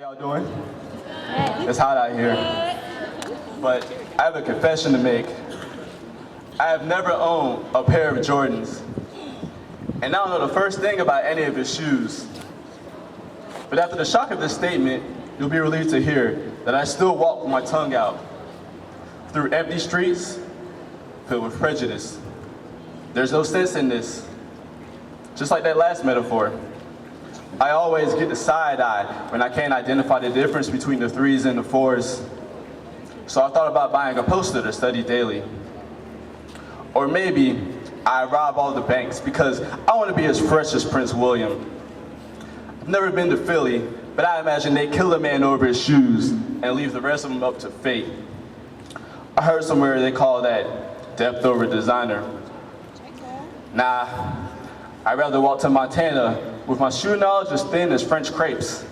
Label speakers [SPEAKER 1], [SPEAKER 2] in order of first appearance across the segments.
[SPEAKER 1] How y'all doing? It's hot out here. But I have a confession to make. I have never owned a pair of Jordans. And I don't know the first thing about any of his shoes. But after the shock of this statement, you'll be relieved to hear that I still walk with my tongue out through empty streets filled with prejudice. There's no sense in this. Just like that last metaphor. I always get the side eye when I can't identify the difference between the 3s and the 4s. So I thought about buying a poster to study daily. Or maybe I rob all the banks because I want to be as fresh as Prince William. I've never been to Philly, but I imagine they kill a man over his shoes and leave the rest of them up to fate. I heard somewhere they call that depth over designer. Nah, I'd rather walk to Montana with my shoe knowledge as thin as French crepes.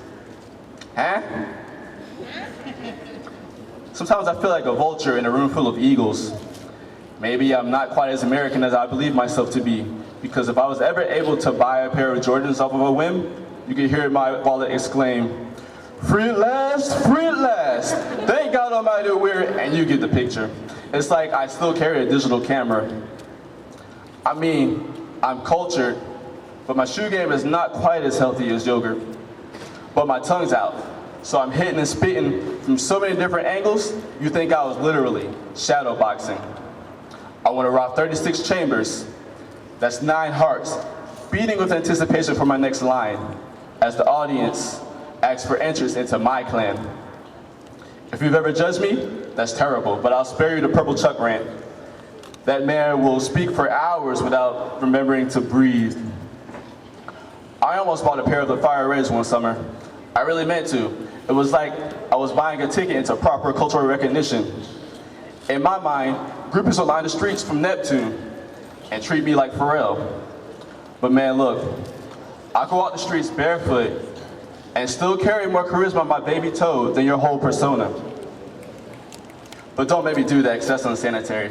[SPEAKER 1] Huh? Sometimes I feel like a vulture in a room full of eagles. Maybe I'm not quite as American as I believe myself to be, because if I was ever able to buy a pair of Jordans off of a whim, you could hear my wallet exclaim, "Free at last, free at last. Thank God Almighty we're," and you get the picture. It's like I still carry a digital camera. I mean, I'm cultured, but my shoe game is not quite as healthy as yogurt. But my tongue's out, so I'm hitting and spitting from so many different angles, you think I was literally shadow boxing. I want to rock 36 chambers, that's 9 hearts, beating with anticipation for my next line, as the audience asks for entrance into my clan. If you've ever judged me, that's terrible, but I'll spare you the purple Chuck rant. That man will speak for hours without remembering to breathe. I almost bought a pair of the Fire Reds one summer. I really meant to. It was like I was buying a ticket into proper cultural recognition. In my mind, groupies would line the streets from Neptune and treat me like Pharrell. But man, look, I could walk the streets barefoot and still carry more charisma on my baby toe than your whole persona. But don't make me do that, because that's unsanitary.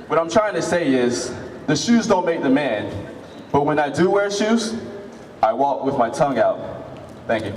[SPEAKER 1] What I'm trying to say is, the shoes don't make the man. But when I do wear shoes, I walk with my tongue out. Thank you.